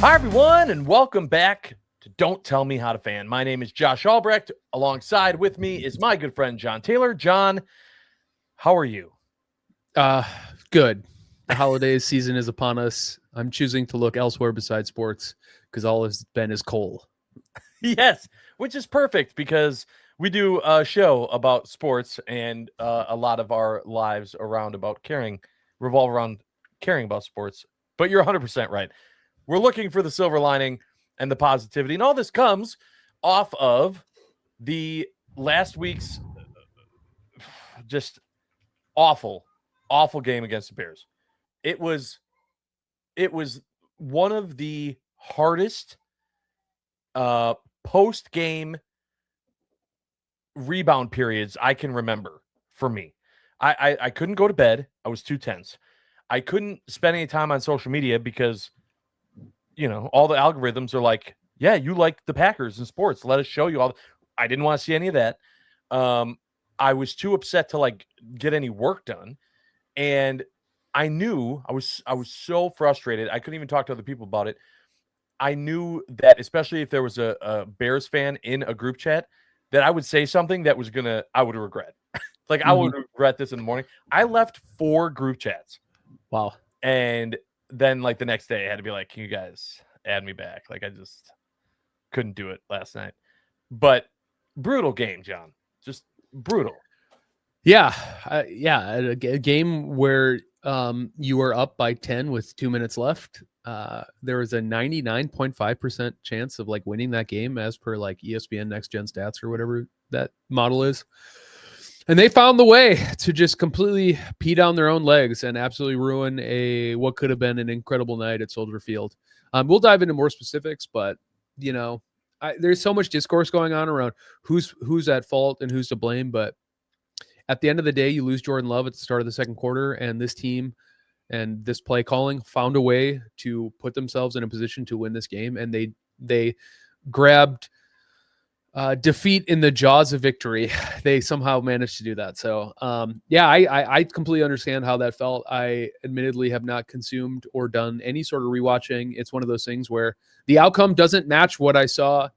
Hi, everyone, and welcome back to Don't Tell Me How to Fan. My name is Josh Albrecht. Alongside with me is my good friend, John Taylor. John, how are you? Good. The holiday season is upon us. I'm choosing to look elsewhere besides sports because all has been is coal. Yes, which is perfect because we do a show about sports and a lot of our lives revolve around caring about sports. But you're 100% right. We're looking for the silver lining and the positivity. And all this comes off of the last week's just awful, awful game against the Bears. It was one of the hardest post game rebound periods I can remember for me. I couldn't go to bed. I was too tense. I couldn't spend any time on social media because all the algorithms are like, yeah, you like the Packers and sports. Let us show you all. I didn't want to see any of that. I was too upset to get any work done. And I knew I was so frustrated. I couldn't even talk to other people about it. I knew that, especially if there was a Bears fan in a group chat, that I would say something that I would regret. I would regret this in the morning. I left 4 group chats. Wow. And then the next day I had to be like, can you guys add me back? I just couldn't do it last night. But brutal game, John. Just brutal. Yeah. A game where you were up by 10 with 2 minutes left. There was a 99.5% chance of winning that game as per ESPN Next Gen Stats or whatever that model is. And they found the way to just completely pee down their own legs and absolutely ruin what could have been an incredible night at Soldier Field. We'll dive into more specifics, but there's so much discourse going on around who's at fault and who's to blame. But at the end of the day, you lose Jordan Love at the start of the second quarter, and this team and this play calling found a way to put themselves in a position to win this game, and they grabbed defeat in the jaws of victory. They somehow managed to do that. So I completely understand how that felt. I admittedly have not consumed or done any sort of rewatching. It's one of those things where the outcome doesn't match what I saw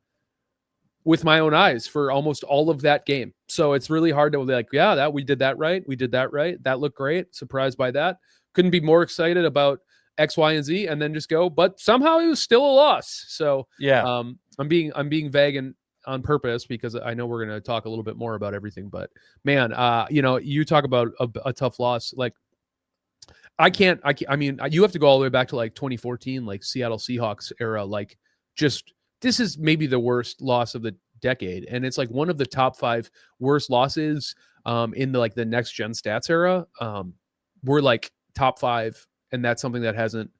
with my own eyes for almost all of that game. So it's really hard to be like, yeah, that we did that right. We did that right. That looked great. Surprised by that. Couldn't be more excited about X, Y, and Z, and then just go. But somehow it was still a loss. So yeah, I'm being vague and on purpose because I know we're going to talk a little bit more about everything. But man, you talk about a tough loss. I mean, you have to go all the way back to 2014, Seattle Seahawks era. This is maybe the worst loss of the decade, and it's one of the top 5 worst losses in the Next Gen Stats era. We're top 5, and that's something that hasn't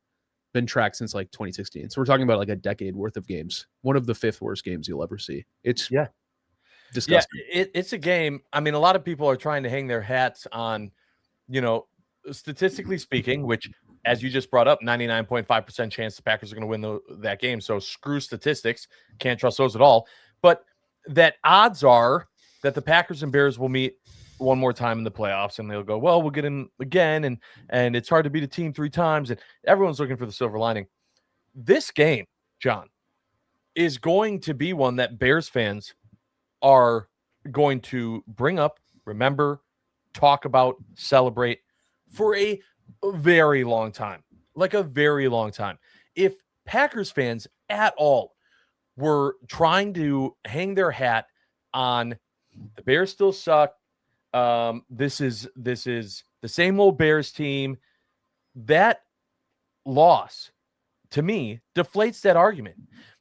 been tracked since 2016. So we're talking about a decade worth of games. One of the 5th worst games you'll ever see. It's disgusting. Yeah, it's a game. I mean, a lot of people are trying to hang their hats on, statistically speaking, which, as you just brought up, 99.5% chance the Packers are going to win that game. So screw statistics. Can't trust those at all. But that odds are that the Packers and Bears will meet one more time in the playoffs, and they'll go, well, we'll get in again, and it's hard to beat a team 3 times, and everyone's looking for the silver lining. This game, John, is going to be one that Bears fans are going to bring up, remember, talk about, celebrate for a very long time. A very long time. If Packers fans at all were trying to hang their hat on the Bears still suck, this is the same old Bears team, that loss to me deflates that argument.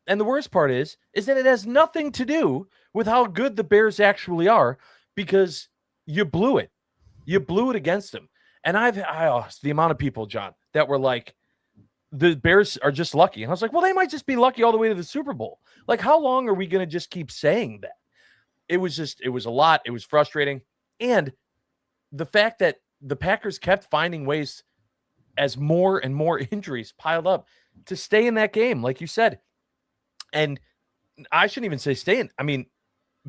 And the worst part is that it has nothing to do with how good the Bears actually are, because you blew it. You blew it against them. And the amount of people, John, that were like, the Bears are just lucky. And I was like, well, they might just be lucky all the way to the Super Bowl. How long are we going to just keep saying that? It was a lot. It was frustrating. And the fact that the Packers kept finding ways, as more and more injuries piled up, to stay in that game, like you said. And I shouldn't even say stay in. I mean,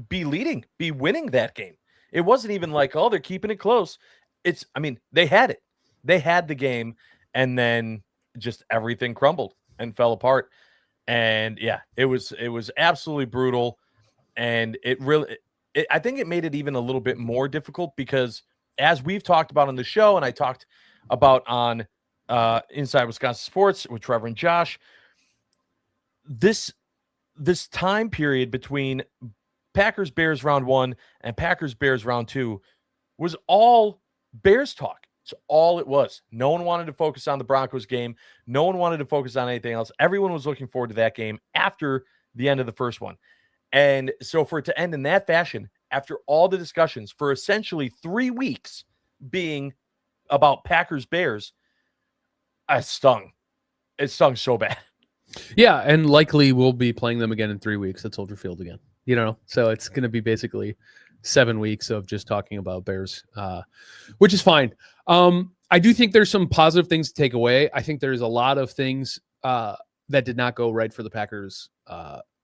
be winning that game. It wasn't even oh, they're keeping it close. They had it. They had the game, and then just everything crumbled and fell apart. And yeah, it was absolutely brutal. And I think it made it even a little bit more difficult because as we've talked about on the show, and I talked about on Inside Wisconsin Sports with Trevor and Josh, this time period between Packers Bears round 1 and Packers Bears round 2 was all Bears talk. It's all it was. No one wanted to focus on the Broncos game. No one wanted to focus on anything else. Everyone was looking forward to that game after the end of the first one. And so for it to end in that fashion, after all the discussions for essentially 3 weeks being about Packers Bears, it stung. It stung so bad. Yeah, and likely we'll be playing them again in 3 weeks at Soldier Field again. So it's going to be basically 7 weeks of just talking about Bears, which is fine. I do think there's some positive things to take away. I think there's a lot of things that did not go right for the Packers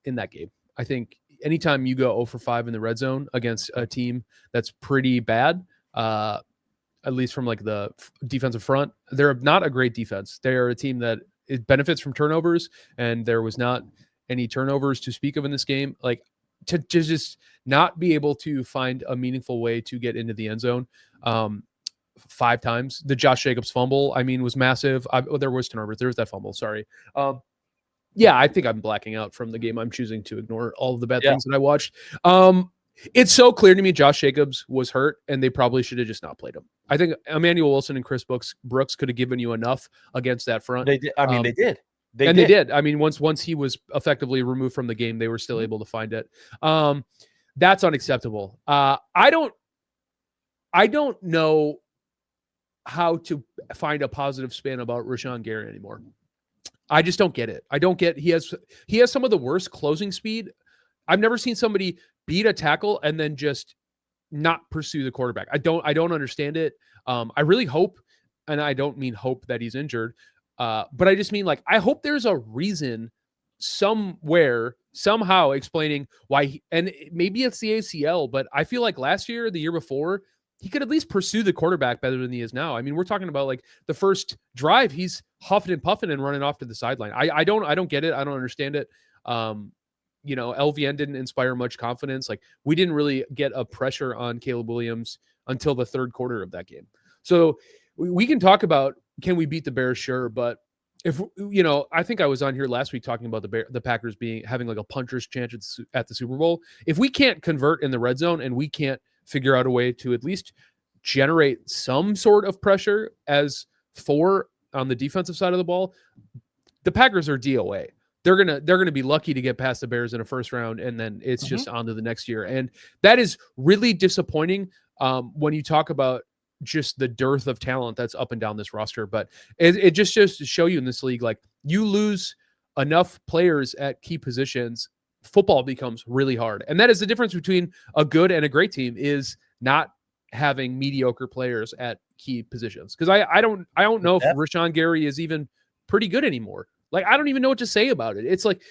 in that game. I think anytime you go 0 for 5 in the red zone against a team that's pretty bad, at least from like the defensive front, they're not a great defense. They're a team that it benefits from turnovers, and there was not any turnovers to speak of in this game. Like to just not be able to find a meaningful way to get into the end zone 5 times. The Josh Jacobs fumble, was massive. There was turnovers. There was that fumble. Sorry. Yeah, I think I'm blacking out from the game. I'm choosing to ignore all of the bad things that I watched. It's so clear to me Josh Jacobs was hurt, and they probably should have just not played him. I think Emmanuel Wilson and Chris Brooks could have given you enough against that front. They did. They did. They did. Once he was effectively removed from the game, they were still able to find it. That's unacceptable. I don't know how to find a positive spin about Rashawn Gary anymore. I just don't get it. He has some of the worst closing speed. I've never seen somebody beat a tackle and then just not pursue the quarterback. I don't understand it. I really hope, and I don't mean hope that he's injured, but I just mean I hope there's a reason somewhere, somehow explaining why, and maybe it's the ACL, but I feel like last year, the year before, he could at least pursue the quarterback better than he is now. We're talking about the first drive, he's huffing and puffing and running off to the sideline. I don't get it. I don't understand it. LVN didn't inspire much confidence. We didn't really get a pressure on Caleb Williams until the third quarter of that game. So we can talk about, can we beat the Bears? Sure. But if, I think I was on here last week talking about the Packers having a puncher's chance at the Super Bowl. If we can't convert in the red zone and we can't figure out a way to at least generate some sort of pressure as 4 on the defensive side of the ball, the Packers are DOA. They're gonna be lucky to get past the Bears in a first round, and then it's just on to the next year. And that is really disappointing when you talk about just the dearth of talent that's up and down this roster. But it just to show you in this league, you lose enough players at key positions, football becomes really hard. And that is the difference between a good and a great team, is not having mediocre players at key positions. Because I don't know if Rashawn Gary is even pretty good anymore. I don't even know what to say about it.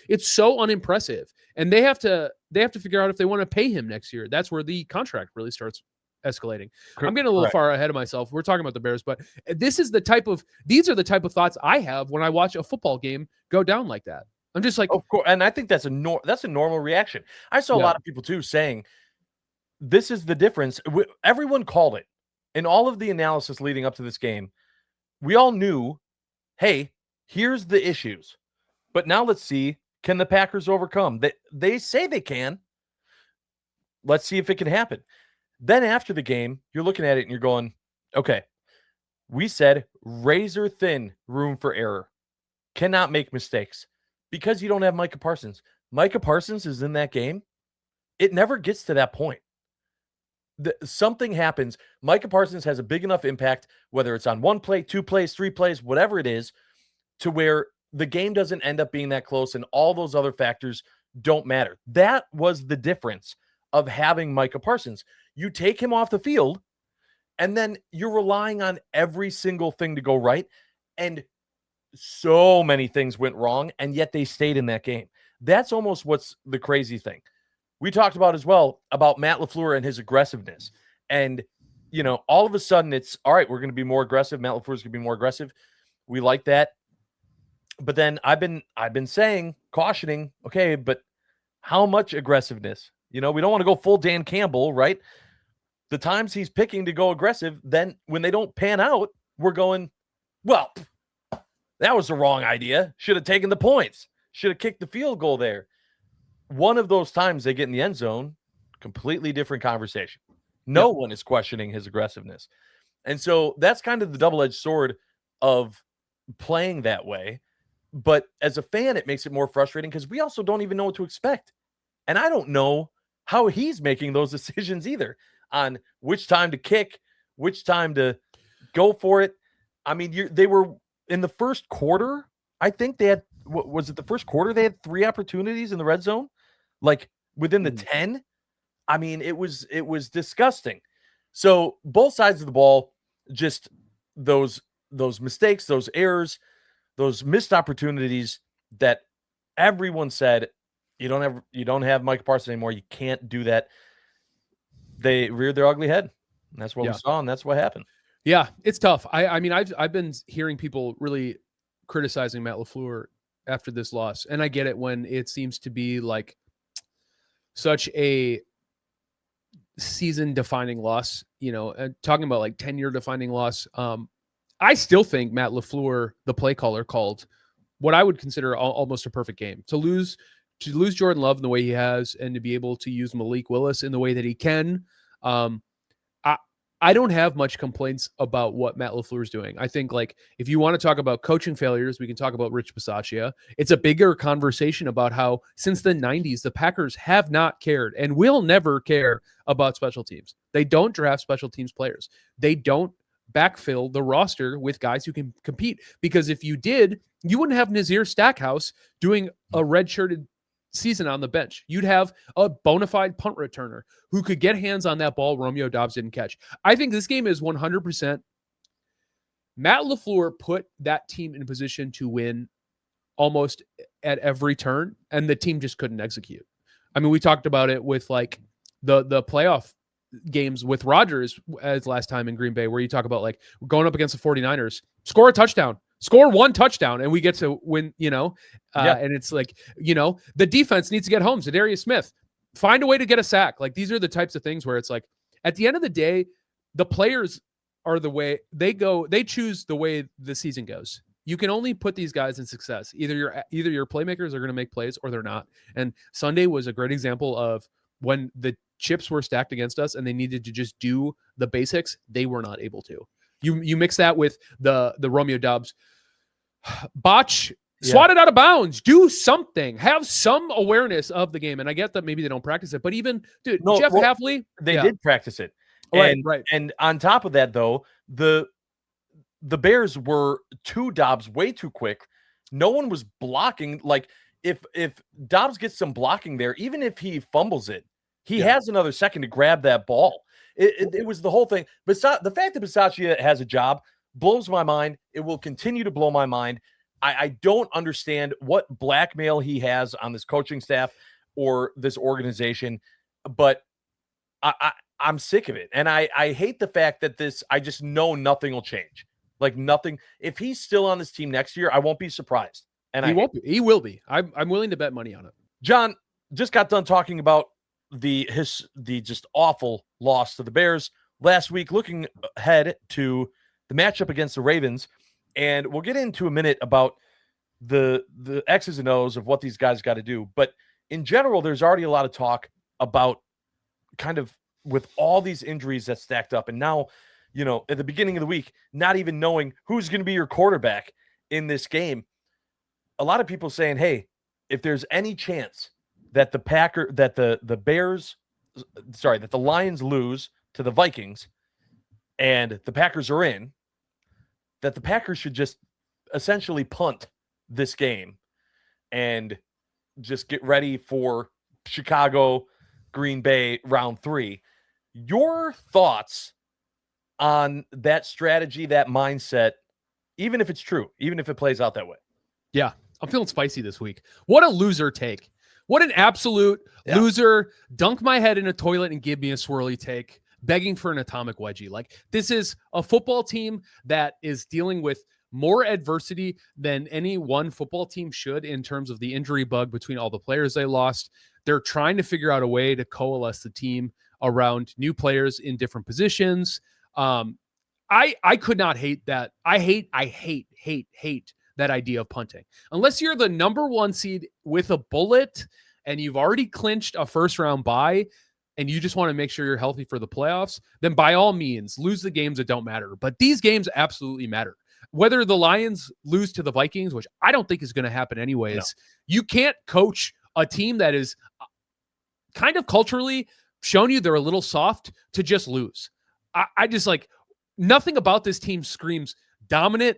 It's so unimpressive. And they have to figure out if they want to pay him next year. That's where the contract really starts escalating. I'm getting a little far ahead of myself. We're talking about the Bears, but these are the type of thoughts I have when I watch a football game go down like that. I'm just of course, and I think that's a normal reaction. I saw a lot of people too saying this is the difference. Everyone called it in all of the analysis leading up to this game. We all knew, hey, here's the issues, but now let's see, can the Packers overcome? They say they can. Let's see if it can happen. Then after the game, you're looking at it and you're going, okay, we said razor thin room for error. Cannot make mistakes. Because you don't have Micah Parsons. Micah Parsons is in that game. It never gets to that point. Something happens. Micah Parsons has a big enough impact, whether it's on 1 play, 2 plays, 3 plays, whatever it is, to where the game doesn't end up being that close and all those other factors don't matter. That was the difference of having Micah Parsons. You take him off the field, and then you're relying on every single thing to go right. And so many things went wrong, and yet they stayed in that game. That's almost what's the crazy thing. We talked about as well about Matt LaFleur and his aggressiveness. And, all of a sudden it's, all right, we're going to be more aggressive. Matt LaFleur's going to be more aggressive. We like that. But then I've been saying cautioning, okay, but how much aggressiveness? We don't want to go full Dan Campbell, right? The times he's picking to go aggressive, then when they don't pan out, we're going, well, that was the wrong idea. Should have taken the points. Should have kicked the field goal there. One of those times they get in the end zone, completely different conversation. No one is questioning his aggressiveness. And so that's kind of the double-edged sword of playing that way. But as a fan, it makes it more frustrating because we also don't even know what to expect. And I don't know how he's making those decisions either on which time to kick, which time to go for it. I mean, they were in the first quarter. I think they had, was it the first quarter? They had 3 opportunities in the red zone, like within the 10. I mean, it was disgusting. So both sides of the ball, just those mistakes, those errors, those missed opportunities that everyone said, you don't have Micah Parsons anymore. You can't do that. They reared their ugly head. And that's what we saw, and that's what happened. Yeah, it's tough. I mean, I've been hearing people really criticizing Matt LaFleur after this loss, and I get it when it seems to be like such a season-defining loss. Talking about like 10-year defining loss. I still think Matt LaFleur, the play caller, called what I would consider almost a perfect game. To lose Jordan Love in the way he has, and to be able to use Malik Willis in the way that he can. I don't have much complaints about what Matt LaFleur is doing. I think, like, if you want to talk about coaching failures, we can talk about Rich Bisaccia. It's a bigger conversation about how since the 90s, the Packers have not cared and will never care about special teams. They don't draft special teams players. They don't backfill the roster with guys who can compete, because if you did, you wouldn't have Nazir Stackhouse doing a redshirted season on the bench. You'd have a bona fide punt returner who could get hands on that ball Romeo Doubs didn't catch. I think this game is 100%. Matt LaFleur put that team in a position to win almost at every turn, and the team just couldn't execute. I mean, we talked about it with like the playoff games with Rodgers as last time in Green Bay, where you talk about like going up against the 49ers, score a touchdown. Score 1 touchdown and we get to win, and it's like, the defense needs to get home. Zadarius Smith, find a way to get a sack. Like, these are the types of things where it's like, at the end of the day, the players are the way they go. They choose the way the season goes. You can only put these guys in success. Either your playmakers are going to make plays or they're not. And Sunday was a great example of when the chips were stacked against us and they needed to just do the basics. They were not able to. You mix that with the Romeo Doubs botch, swat it out of bounds, do something, have some awareness of the game. And I get that maybe they don't practice it, but even Jeff Hafley, they did practice it. Right. And on top of that, though, the Bears were 2 Doubs way too quick. No one was blocking. Like, if Doubs gets some blocking there, even if he fumbles it, he has another second to grab that ball. It was the whole thing. But the fact that Bisaccia has a job blows my mind. It will continue to blow my mind. I don't understand what blackmail he has on this coaching staff or this organization, but I'm sick of it. And I hate the fact that I just know nothing will change. Like, nothing. If he's still on this team next year, I won't be surprised. And he won't be. He will be. I'm willing to bet money on it. John just got done talking about the just awful loss to the Bears last week, looking ahead to the matchup against the Ravens. And we'll get into a minute about the X's and O's of what these guys got to do. But in general, there's already a lot of talk about kind of with all these injuries that stacked up. And now, at the beginning of the week, not even knowing who's going to be your quarterback in this game. A lot of people saying, hey, if there's any chance that the Lions lose to the Vikings and the Packers are in, that the Packers should just essentially punt this game and just get ready for Chicago, Green Bay round 3. Your thoughts on that strategy, that mindset, even if it's true, even if it plays out that way? Yeah, I'm feeling spicy this week. What a loser take. What an absolute loser. Dunk my head in a toilet and give me a swirly take, begging for an atomic wedgie. Like, this is a football team that is dealing with more adversity than any one football team should in terms of the injury bug between all the players they lost. They're trying to figure out a way to coalesce the team around new players in different positions. I could not hate that. I hate that idea of punting. Unless you're the number 1 seed with a bullet and you've already clinched a first round bye and you just want to make sure you're healthy for the playoffs, then by all means, lose the games that don't matter. But these games absolutely matter. Whether the Lions lose to the Vikings, which I don't think is going to happen anyways, you can't coach a team that is kind of culturally shown you they're a little soft to just lose. I just like, nothing about this team screams dominant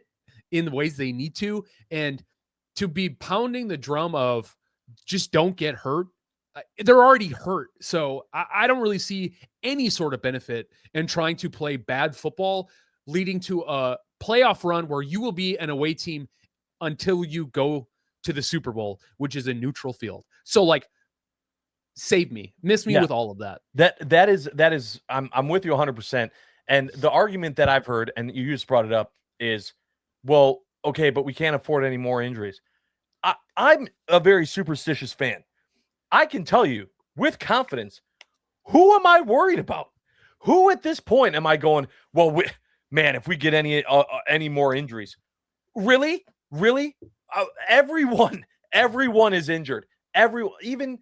in the ways they need to. And to be pounding the drum of just don't get hurt, they're already hurt. So I don't really see any sort of benefit in trying to play bad football, leading to a playoff run where you will be an away team until you go to the Super Bowl, which is a neutral field. So like, save me, miss me with all of that. That is, I'm with you 100%. And the argument that I've heard, and you just brought it up, is, well, okay, but we can't afford any more injuries. I'm a very superstitious fan. I can tell you with confidence, who am I worried about? Who at this point am I going, well, man, if we get any more injuries, really? Everyone is injured. Even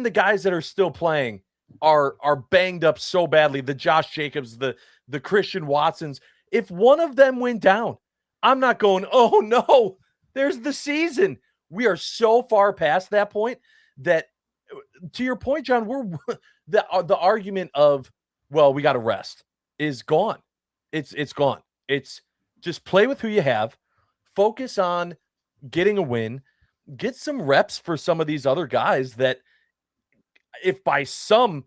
the guys that are still playing are banged up so badly. The Josh Jacobs, the Christian Watsons. If one of them went down, I'm not going, oh no, there's the season. We are so far past that point that, to your point, John, the argument of, well, we got to rest is gone. It's gone. It's just play with who you have, focus on getting a win, get some reps for some of these other guys that, if by some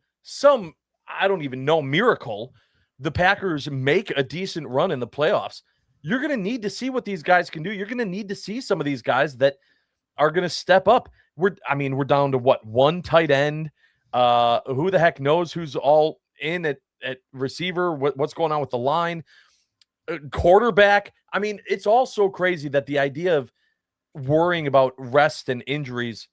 I don't even know miracle, the Packers make a decent run in the playoffs, you're going to need to see what these guys can do. You're going to need to see some of these guys that are going to step up. We're down to what, 1 tight end. Who the heck knows who's all in at receiver, what's going on with the line, quarterback. I mean, it's all so crazy that the idea of worrying about rest and injuries,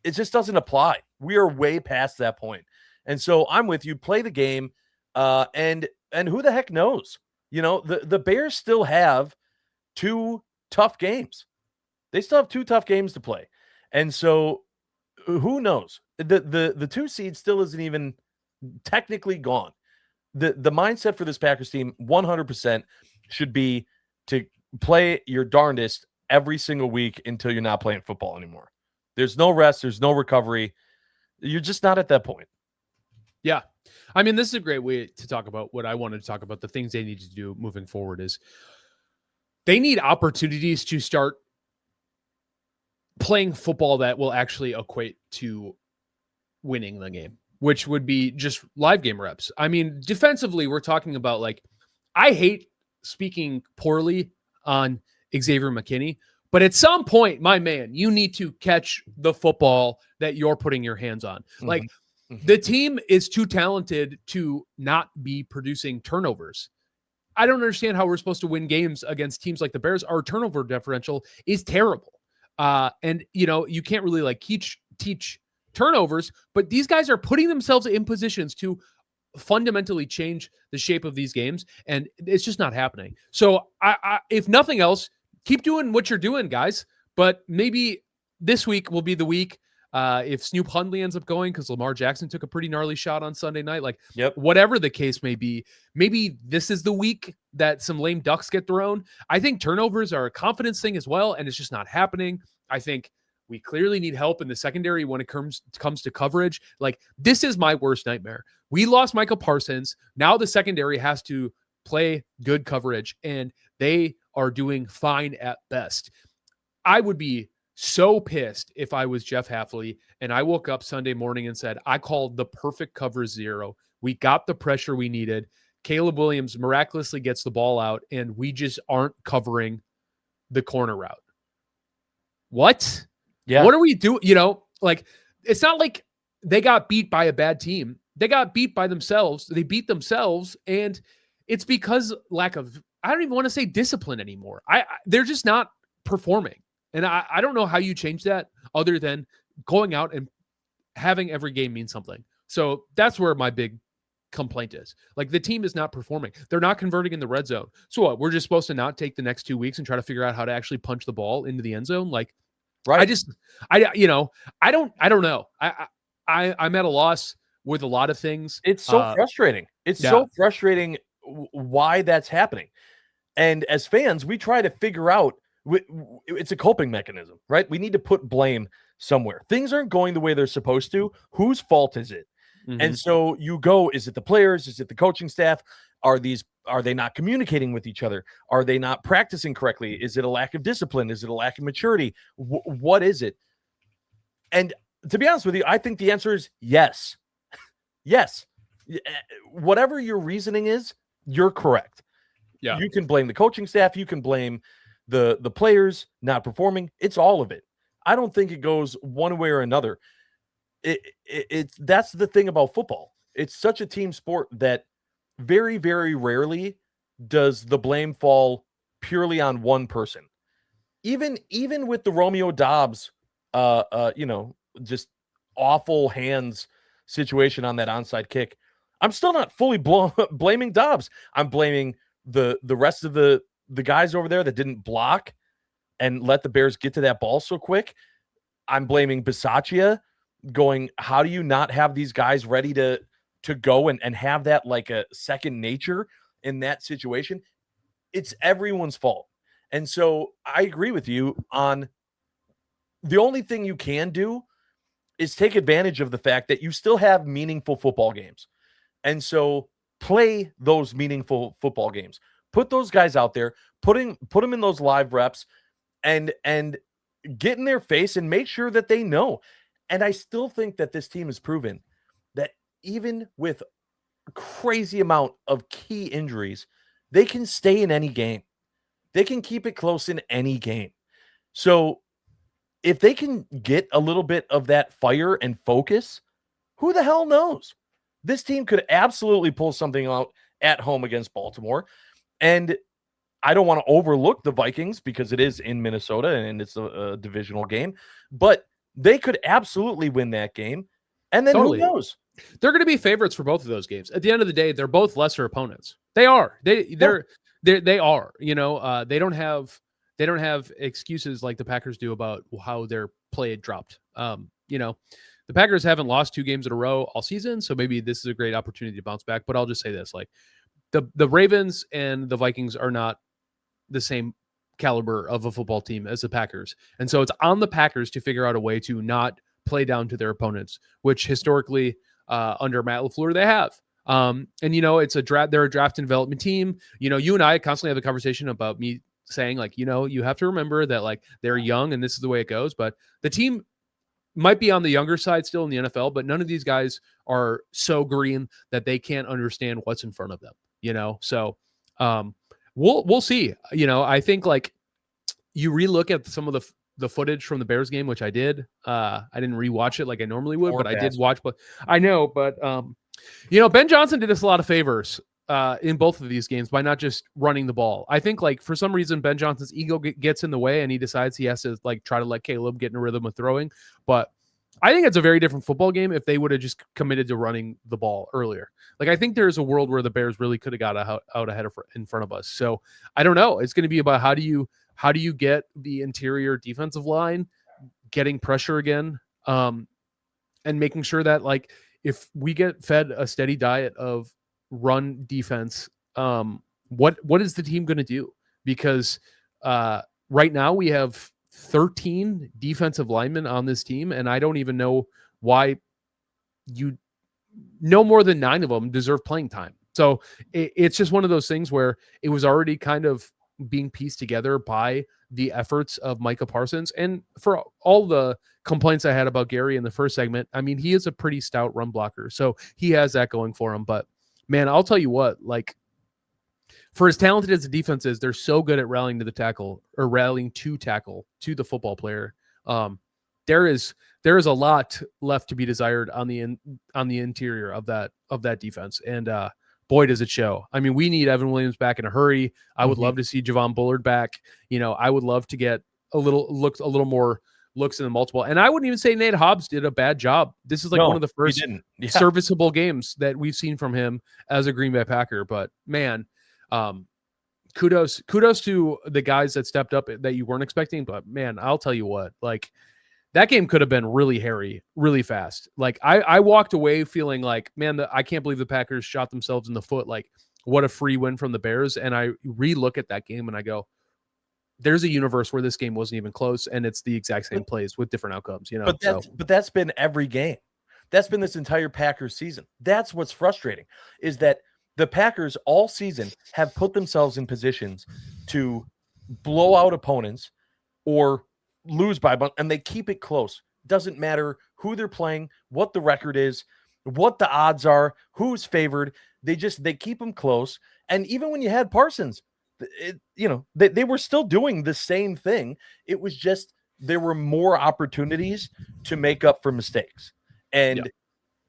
it just doesn't apply. We are way past that point. And so I'm with you. Play the game. And who the heck knows? You know, the Bears still have 2 tough games. They still have 2 tough games to play. And so who knows? The 2 seed still isn't even technically gone. The mindset for this Packers team 100% should be to play your darndest every single week until you're not playing football anymore. There's no rest. There's no recovery. You're just not at that point. Yeah. I mean, this is a great way to talk about what I wanted to talk about. The things they need to do moving forward is they need opportunities to start playing football that will actually equate to winning the game, which would be just live game reps. I mean, defensively, we're talking about, like, I hate speaking poorly on Xavier McKinney, but at some point, my man, you need to catch the football that you're putting your hands on. Mm-hmm. Like, the team is too talented to not be producing turnovers. I don't understand how we're supposed to win games against teams like the Bears. Our turnover differential is terrible. And, you know, you can't really like teach turnovers, but these guys are putting themselves in positions to fundamentally change the shape of these games, and it's just not happening. So I if nothing else, keep doing what you're doing, guys, but maybe this week will be the week. If Snoop Hundley ends up going because Lamar Jackson took a pretty gnarly shot on Sunday night, like, whatever the case may be, maybe this is the week that some lame ducks get thrown. I think turnovers are a confidence thing as well, and it's just not happening. I think we clearly need help in the secondary when it comes to coverage. Like, this is my worst nightmare. We lost Michael Parsons. Now the secondary has to play good coverage, and they are doing fine at best. I would be so pissed if I was Jeff Hafley and I woke up Sunday morning and said, I called the perfect cover 0. We got the pressure we needed. Caleb Williams miraculously gets the ball out, and we just aren't covering the corner route. What? Yeah. What are we doing? You know, like, it's not like they got beat by a bad team. They got beat by themselves. They beat themselves, and it's because lack of I don't even want to say discipline anymore. They're just not performing. And I don't know how you change that other than going out and having every game mean something. So that's where my big complaint is. Like, the team is not performing. They're not converting in the red zone. So what? We're just supposed to not take the next 2 weeks and try to figure out how to actually punch the ball into the end zone? Like, Right. I don't know. I'm at a loss with a lot of things. It's so frustrating. It's so frustrating why that's happening. And as fans, we try to figure out, it's a coping mechanism, right? We need to put blame somewhere. Things aren't going the way they're supposed to. Whose fault is it? Mm-hmm. And so you go, is it the players? Is it the coaching staff? Are they not communicating with each other? Are they not practicing correctly? Is it a lack of discipline? Is it a lack of maturity? What is it? And to be honest with you, I think the answer is yes. Yes. Whatever your reasoning is, you're correct. Yeah. You can blame the coaching staff. You can blame the players not performing. It's all of it. I don't think it goes one way or another. That's the thing about football. It's such a team sport that very, very rarely does the blame fall purely on one person. Even with the Romeo Doubs, just awful hands situation on that onside kick, I'm still not fully blaming Doubs. I'm blaming the rest of the guys over there that didn't block and let the Bears get to that ball so quick. I'm blaming Bisaccia, going, how do you not have these guys ready to go and have that like a second nature in that situation? It's everyone's fault. And so I agree with you on the only thing you can do is take advantage of the fact that you still have meaningful football games. And so play those meaningful football games. Put those guys out there, put them in those live reps and get in their face and make sure that they know. And I still think that this team has proven that even with a crazy amount of key injuries, they can stay in any game. They can keep it close in any game. So if they can get a little bit of that fire and focus, who the hell knows? This team could absolutely pull something out at home against Baltimore. And I don't want to overlook the Vikings because it is in Minnesota and it's a divisional game, but they could absolutely win that game. And then Who knows? They're going to be favorites for both of those games. At the end of the day, they're both lesser opponents. They are. They are. You know, they don't have excuses like the Packers do about how their play had dropped. You know, the Packers haven't lost 2 games in a row all season, so maybe this is a great opportunity to bounce back. But I'll just say this: like the Ravens and the Vikings are not the same caliber of a football team as the Packers. And so it's on the Packers to figure out a way to not play down to their opponents, which historically under Matt LaFleur, they have. And, you know, they're a draft and development team. You know, you and I constantly have a conversation about me saying, like, you know, you have to remember that, like, they're young and this is the way it goes. But the team might be on the younger side still in the NFL, but none of these guys are so green that they can't understand what's in front of them, you know? So, we'll see. You know, I think, like, you relook at some of the footage from the Bears game, which I did. I didn't rewatch it like I normally would, but I did watch. But I know, but you know, Ben Johnson did us a lot of favors in both of these games by not just running the ball. I think, like, for some reason Ben Johnson's ego gets in the way, and he decides he has to, like, try to let Caleb get in a rhythm of throwing. But I think it's a very different football game if they would have just committed to running the ball earlier. Like, I think there's a world where the Bears really could have got out ahead in front of us. So I don't know. It's going to be about how do you get the interior defensive line getting pressure again, and making sure that, like, if we get fed a steady diet of run defense, what is the team going to do? Because right now we have 13 defensive linemen on this team, and I don't even know why no more than 9 of them deserve playing time. So it's just one of those things where it was already kind of being pieced together by the efforts of Micah Parsons. And for all the complaints I had about Gary in the first segment, I mean, he is a pretty stout run blocker, so he has that going for him. But man, I'll tell you what, like, for as talented as the defense is, they're so good at rallying to the tackle, or rallying to tackle to the football player. There is a lot left to be desired on the interior of that defense. And boy, does it show. I mean, we need Evan Williams back in a hurry. I would Mhm. love to see Javon Bullard back. I would love to get a little more looks in the multiple. And I wouldn't even say Nate Hobbs did a bad job. This is like one of the he first didn't. Yeah. serviceable games that we've seen from him as a Green Bay Packer. But man, kudos to the guys that stepped up that you weren't expecting. But man, I'll tell you what, like that game could have been really hairy, really fast. Like I walked away feeling like, man, I can't believe the Packers shot themselves in the foot. Like what a free win from the Bears. And I re-look at that game and I go, there's a universe where this game wasn't even close, and it's the exact same plays with different outcomes. But that's been every game. That's been this entire Packers season. That's what's frustrating, is that the Packers all season have put themselves in positions to blow out opponents or lose by a bunch, and they keep it close. Doesn't matter who they're playing, what the record is, what the odds are, who's favored. They keep them close. And even when you had Parsons, they were still doing the same thing. It was just there were more opportunities to make up for mistakes. And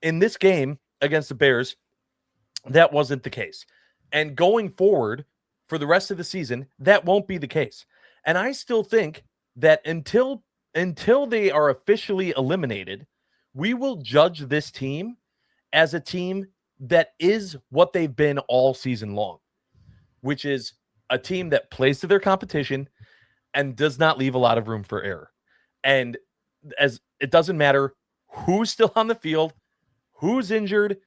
in this game against the Bears, that wasn't the case. And going forward for the rest of the season, that won't be the case. And I still think that until they are officially eliminated, we will judge this team as a team that is what they've been all season long, which is a team that plays to their competition and does not leave a lot of room for error. And as it doesn't matter who's still on the field, who's injured,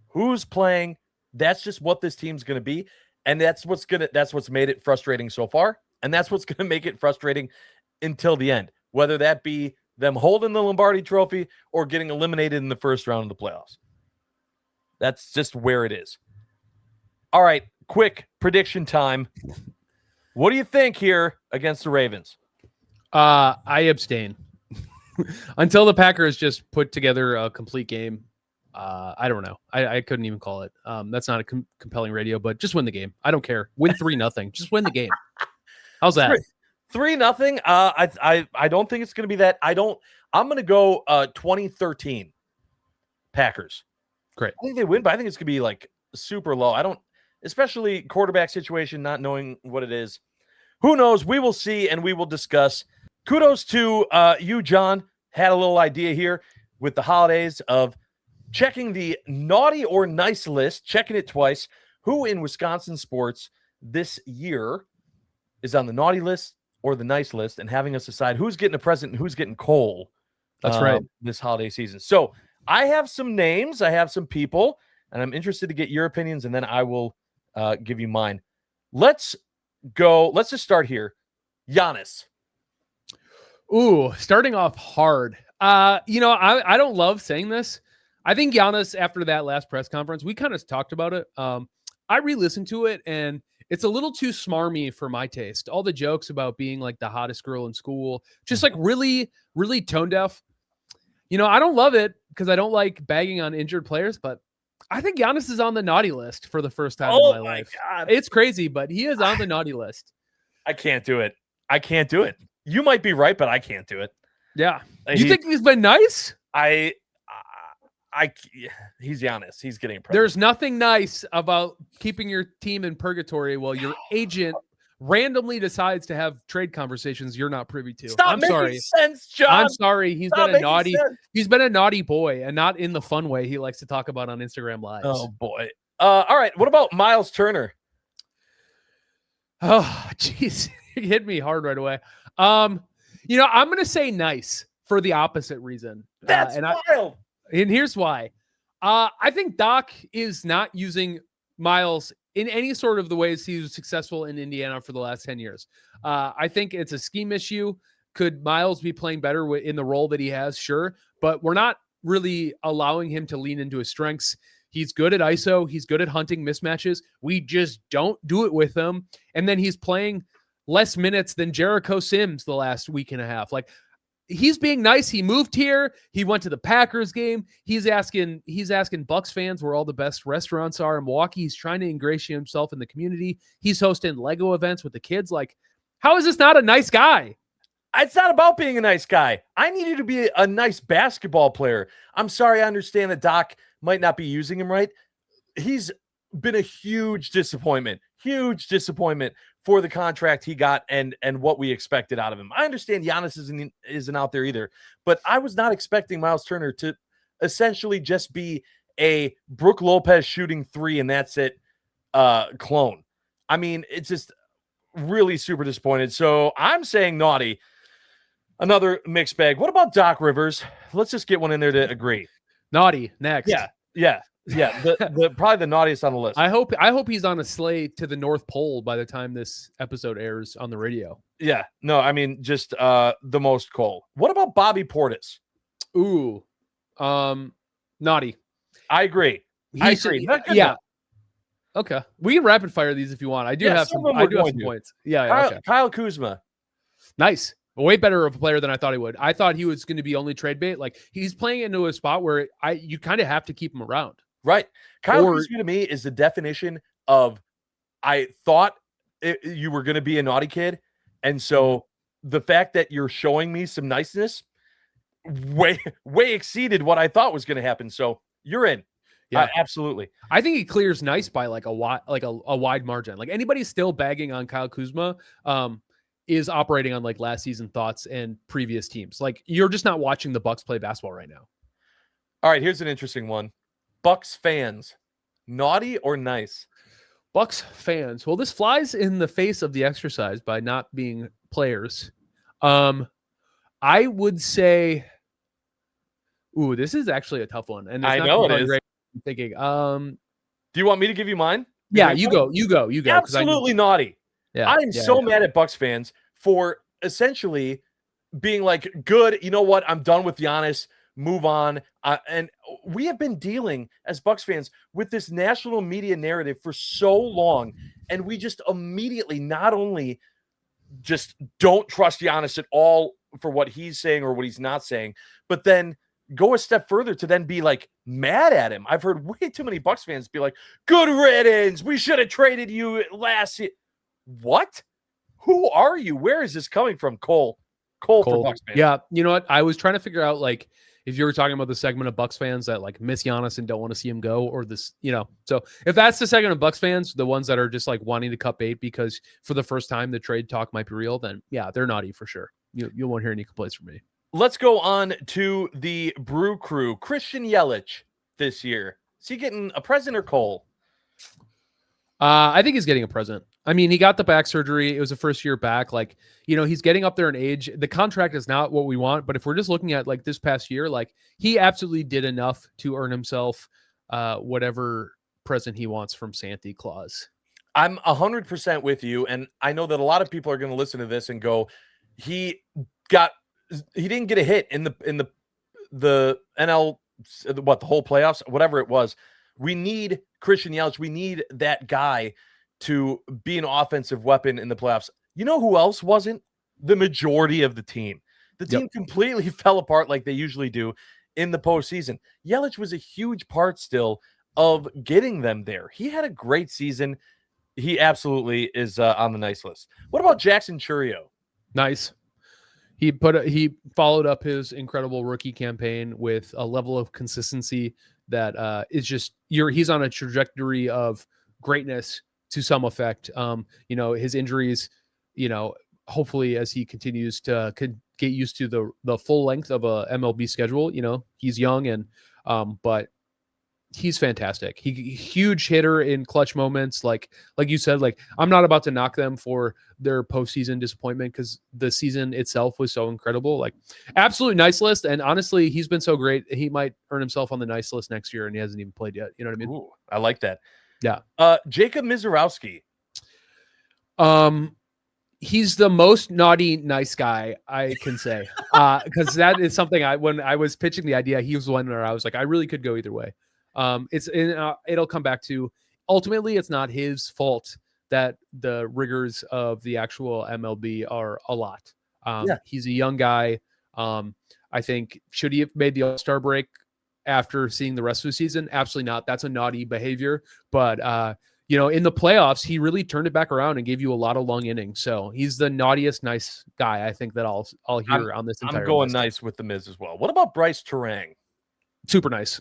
who's playing, that's just what this team's going to be. And that's what's made it frustrating so far. And that's what's going to make it frustrating until the end, whether that be them holding the Lombardi Trophy or getting eliminated in the first round of the playoffs. That's just where it is. All right, quick prediction time. What do you think here against the Ravens? I abstain until the Packers just put together a complete game. I don't know. I couldn't even call it. That's not a compelling radio, but just win the game. I don't care. Win 3-0. Just win the game. How's that? 3-0. I don't think it's going to be that. I'm going to go 2013 Packers. Great. I think they win, but I think it's going to be like super low. Especially quarterback situation, not knowing what it is. Who knows? We will see and we will discuss. Kudos to you, John. Had a little idea here with the holidays of checking the naughty or nice list, checking it twice. Who in Wisconsin sports this year is on the naughty list or the nice list, and having us decide who's getting a present and who's getting coal. That's right. This holiday season. So I have some names, I have some people, and I'm interested to get your opinions, and then I will give you mine. Let's go. Let's just start here. Giannis. Ooh, starting off hard. I don't love saying this. I think Giannis, after that last press conference, we kind of talked about it. I re-listened to it, and it's a little too smarmy for my taste. All the jokes about being like the hottest girl in school, just like really, really tone deaf. I don't love it because I don't like bagging on injured players, but I think Giannis is on the naughty list for the first time in my life. God. It's crazy, but he is on the naughty list. I can't do it. You might be right, but I can't do it. Yeah. You think he's been nice? He's Giannis. He's getting a present. There's nothing nice about keeping your team in purgatory while your agent randomly decides to have trade conversations you're not privy to. Stop making sorry. sense, John. I'm sorry. He's been a naughty. Sense. He's been a naughty boy, and not in the fun way he likes to talk about on Instagram Lives. Oh boy. All right. What about Miles Turner? Oh, jeez. You hit me hard right away. I'm going to say nice for the opposite reason. That's wild. And here's why. I think Doc is not using Miles in any sort of the ways he was successful in Indiana for the last 10 years. I think it's a scheme issue. Could Miles be playing better in the role that he has? Sure. But we're not really allowing him to lean into his strengths. He's good at ISO. He's good at hunting mismatches. We just don't do it with him. And then he's playing less minutes than Jericho Sims the last week and a half. Like, he's being nice. He moved here. He went to the Packers game. He's asking Bucks fans where all the best restaurants are in Milwaukee. He's trying to ingratiate himself in the community. He's hosting Lego events with the kids. Like, how is this not a nice guy? It's not about being a nice guy. I need you to be a nice basketball player. I'm sorry. I understand that Doc might not be using him right. He's been a huge disappointment for the contract he got and what we expected out of him. I understand Giannis isn't out there either, but I was not expecting Miles Turner to essentially just be a Brook Lopez shooting three and that's it clone. I mean, it's just really super disappointed. So I'm saying naughty. Another mixed bag. What about Doc Rivers? Let's just get one in there to agree. Naughty next. Yeah. The probably the naughtiest on the list. I hope he's on a sleigh to the North Pole by the time this episode airs on the radio. Yeah. No, I mean just the most cold. What about Bobby Portis? Ooh. Naughty. I agree. Yeah. Okay. We can rapid fire these if you want. I do have some points. Yeah. Okay. Kyle Kuzma. Nice. Way better of a player than I thought he would. I thought he was going to be only trade bait. Like he's playing into a spot where you kind of have to keep him around. Right. Kyle Kuzma to me is the definition of I thought you were going to be a naughty kid. And so the fact that you're showing me some niceness way exceeded what I thought was going to happen. So you're in. Yeah, absolutely. I think he clears nice by like a wide margin. Like anybody still bagging on Kyle Kuzma is operating on like last season thoughts and previous teams. Like you're just not watching the Bucks play basketball right now. All right, here's an interesting one. Bucks fans, naughty or nice? Bucks fans. Well, this flies in the face of the exercise by not being players. I would say, ooh, this is actually a tough one. And I know it is. Great. I'm thinking, do you want me to give you mine? Yeah, you go. Absolutely naughty. Yeah, I'm so mad at Bucks fans for essentially being like, good, you know what? I'm done with Giannis. Move on. And we have been dealing as Bucks fans with this national media narrative for so long. And we just immediately not only just don't trust Giannis at all for what he's saying or what he's not saying, but then go a step further to then be like mad at him. I've heard way too many Bucks fans be like, good riddance. We should have traded you last year. What? Who are you? Where is this coming from? Cole for Bucks fans. Yeah. You know what? I was trying to figure out like if you were talking about the segment of Bucks fans that like miss Giannis and don't want to see him go, or this, so if that's the segment of Bucks fans, the ones that are just like wanting to cut bait because for the first time the trade talk might be real, then yeah, they're naughty for sure. You won't hear any complaints from me. Let's go on to the Brew Crew. Christian Yelich this year. Is he getting a present or Cole? I think he's getting a present. I mean, he got the back surgery. It was a first year back. Like, he's getting up there in age. The contract is not what we want, but if we're just looking at like this past year, like he absolutely did enough to earn himself whatever present he wants from Santa Claus. I'm 100% with you. And I know that a lot of people are going to listen to this and go, he didn't get a hit in the NL, the whole playoffs, whatever it was. We need Christian Yelich. We need that guy to be an offensive weapon in the playoffs. You know who else wasn't? The majority of the team. The team completely fell apart like they usually do in the postseason. Yelich was a huge part still of getting them there. He had a great season. He absolutely is on the nice list. What about Jackson Chourio? Nice. He followed up his incredible rookie campaign with a level of consistency that is just he's on a trajectory of greatness to some effect. His injuries, hopefully as he continues to get used to the full length of a MLB schedule, he's young and but he's fantastic. Huge hitter in clutch moments. Like you said, like I'm not about to knock them for their postseason disappointment because the season itself was so incredible. Like absolute nice list. And honestly, he's been so great. He might earn himself on the nice list next year and he hasn't even played yet. You know what I mean? Ooh, I like that. Yeah. Jacob Mizorowski. He's the most naughty, nice guy I can say. Because that is something when I was pitching the idea, he was one where I was like, I really could go either way. It'll come back to ultimately it's not his fault that the rigors of the actual MLB are a lot. He's a young guy. I think should he have made the All-Star break after seeing the rest of the season? Absolutely not. That's a naughty behavior. But in the playoffs, he really turned it back around and gave you a lot of long innings. So he's the naughtiest nice guy I think that I'll hear on this entire I'm going list. nice with the Miz as well. What about Bryce Terang? Super nice.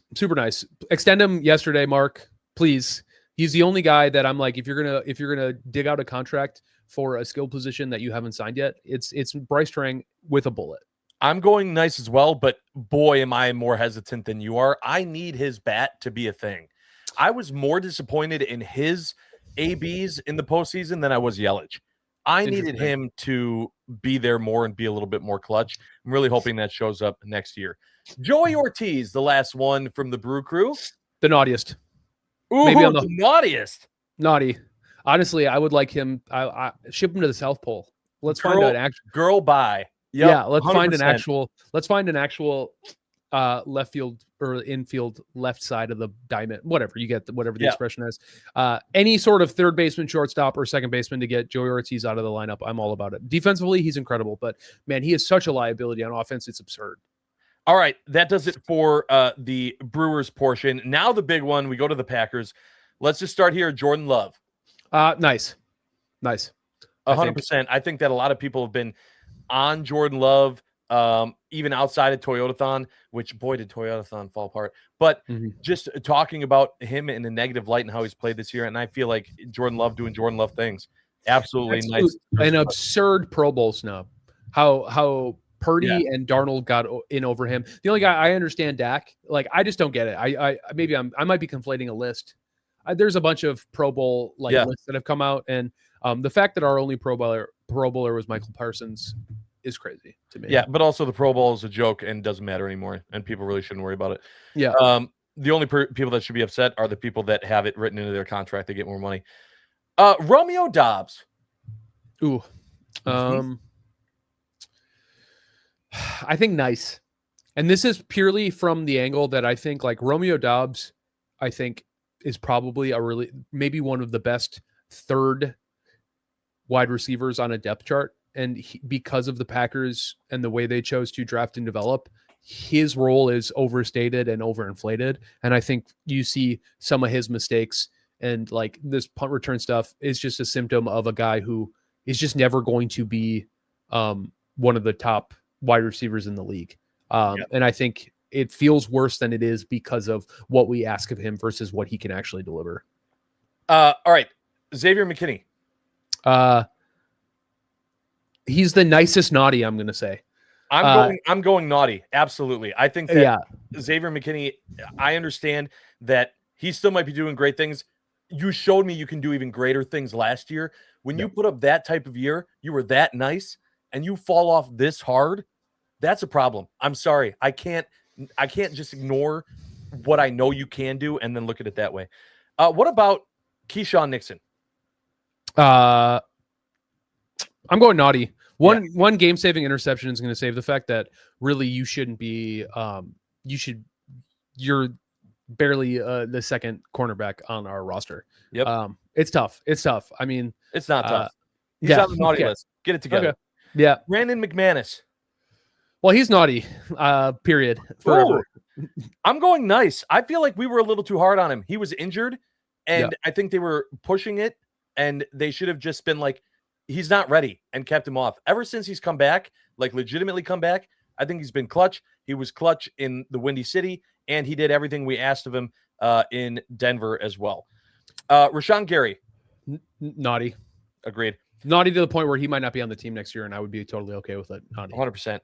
Extend him yesterday, Mark. Please. He's the only guy that I'm like, if you're gonna dig out a contract for a skill position that you haven't signed yet, it's Bryce Trang with a bullet. I'm going nice as well, but boy, am I more hesitant than you are. I need his bat to be a thing. I was more disappointed in his ABs in the postseason than I was Yelich. I needed him to be there more and be a little bit more clutch. I'm really hoping that shows up next year. Joey Ortiz, the last one from the Brew Crew. The naughtiest. Ooh, maybe I'm the naughtiest. Naughty. Honestly, I would like him. I ship him to the South Pole. Let's find an actual girl bye. Yep, yeah, let's 100%. find an actual left field or infield left side of the diamond. Whatever you get, whatever the expression is. Any sort of third baseman, shortstop, or second baseman to get Joey Ortiz out of the lineup, I'm all about it. Defensively, he's incredible, but man, he is such a liability on offense. It's absurd. All right, that does it for the Brewers portion. Now the big one, we go to the Packers. Let's just start here. Jordan Love. Nice. 100%. I think that a lot of people have been on Jordan Love, even outside of Toyotathon, which, boy, did Toyotathon fall apart. But just talking about him in a negative light and how he's played this year, and I feel like Jordan Love doing Jordan Love things. Absolutely nice. An absurd Pro Bowl snub. How Purdy and Darnold got in over him. The only guy I understand, Dak. Like, I just don't get it. I might be conflating a list. There's a bunch of Pro Bowl lists that have come out, and the fact that our only Pro Bowler was Michael Parsons is crazy to me. Yeah, but also the Pro Bowl is a joke and doesn't matter anymore, and people really shouldn't worry about it. Yeah. The only people that should be upset are the people that have it written into their contract. They get more money. Romeo Doubs. Ooh. I think nice. And this is purely from the angle that I think like Romeo Doubs, I think is probably maybe one of the best third wide receivers on a depth chart. And because of the Packers and the way they chose to draft and develop, his role is overstated and overinflated. And I think you see some of his mistakes and like this punt return stuff is just a symptom of a guy who is just never going to be one of the top wide receivers in the league. And I think it feels worse than it is because of what we ask of him versus what he can actually deliver. All right. Xavier McKinney. He's the nicest naughty, I'm going to say. I'm going naughty. Absolutely. I think that Xavier McKinney, I understand that he still might be doing great things. You showed me you can do even greater things last year. When you put up that type of year, you were that nice, and you fall off this hard, that's a problem. I'm sorry. I can't just ignore what I know you can do and then look at it that way. What about Keyshawn Nixon? I'm going naughty. One game-saving interception is going to save the fact that really you shouldn't be you're barely the second cornerback on our roster. Yep. It's tough. I mean, it's not tough. He's on the naughty list. Get it together. Okay. Yeah. Brandon McManus. Well, he's naughty. Period. Forever. I'm going nice. I feel like we were a little too hard on him. He was injured, and I think they were pushing it, and they should have just been like, he's not ready, and kept him off. Ever since he's come back, like legitimately come back, I think he's been clutch. He was clutch in the Windy City, and he did everything we asked of him in Denver as well. Rashawn Gary. Naughty. Agreed. Naughty to the point where he might not be on the team next year, and I would be totally okay with it. Naughty. 100%.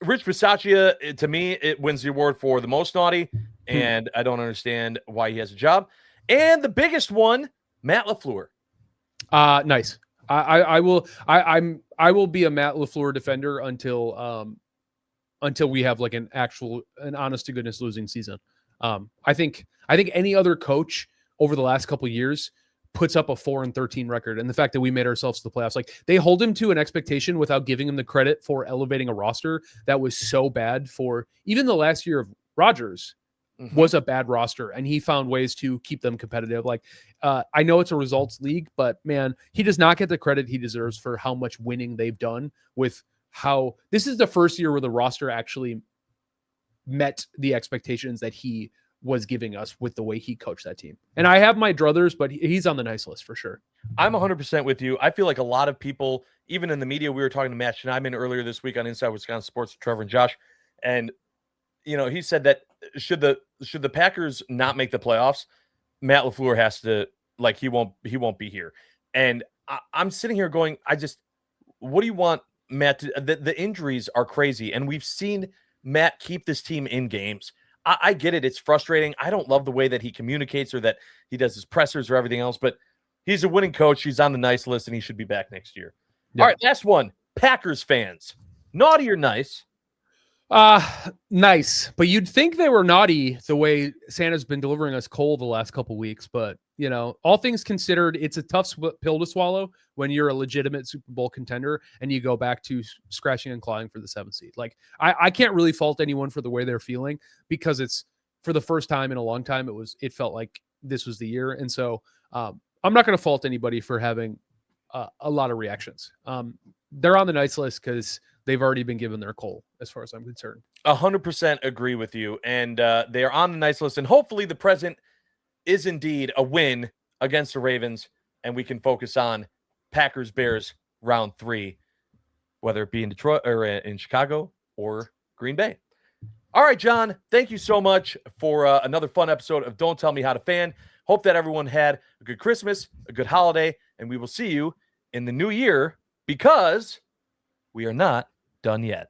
Rich Bisaccia, to me, it wins the award for the most naughty, and I don't understand why he has a job. And the biggest one, Matt LaFleur. Nice. I will be a Matt LaFleur defender until we have like an honest to goodness losing season. I think any other coach over the last couple of years puts up a 4-13 record, and the fact that we made ourselves to the playoffs, like they hold him to an expectation without giving him the credit for elevating a roster that was so bad. For even the last year of Rodgers was a bad roster, and he found ways to keep them competitive. Like I know it's a results league, but man, he does not get the credit he deserves for how much winning they've done. With how this is the first year where the roster actually met the expectations that he was giving us with the way he coached that team. And I have my druthers, but he's on the nice list for sure. I'm 100% with you. I feel like a lot of people, even in the media, we were talking to Matt Schneidman earlier this week on Inside Wisconsin Sports with Trevor and Josh. And, he said that should the Packers not make the playoffs, Matt LaFleur has to, like, he won't be here. And I'm sitting here going, what do you want Matt to, the injuries are crazy. And we've seen Matt keep this team in games. I get it. It's frustrating. I don't love the way that he communicates or that he does his pressers or everything else, but he's a winning coach. He's on the nice list and he should be back next year. Yeah. All right. Last one. Packers fans, naughty or nice? Nice, but you'd think they were naughty the way Santa's been delivering us coal the last couple weeks. But all things considered, it's a tough pill to swallow when you're a legitimate Super Bowl contender and you go back to scratching and clawing for the 7th seed. Like I can't really fault anyone for the way they're feeling because it's for the first time in a long time. It felt like this was the year, and so I'm not going to fault anybody for having a lot of reactions. They're on the nice list because they've already been given their coal, as far as I'm concerned. 100% agree with you. And they are on the nice list. And hopefully the present is indeed a win against the Ravens. And we can focus on Packers-Bears round 3, whether it be in Detroit or in Chicago or Green Bay. All right, John, thank you so much for another fun episode of Don't Tell Me How to Fan. Hope that everyone had a good Christmas, a good holiday, and we will see you in the new year because we are not done yet.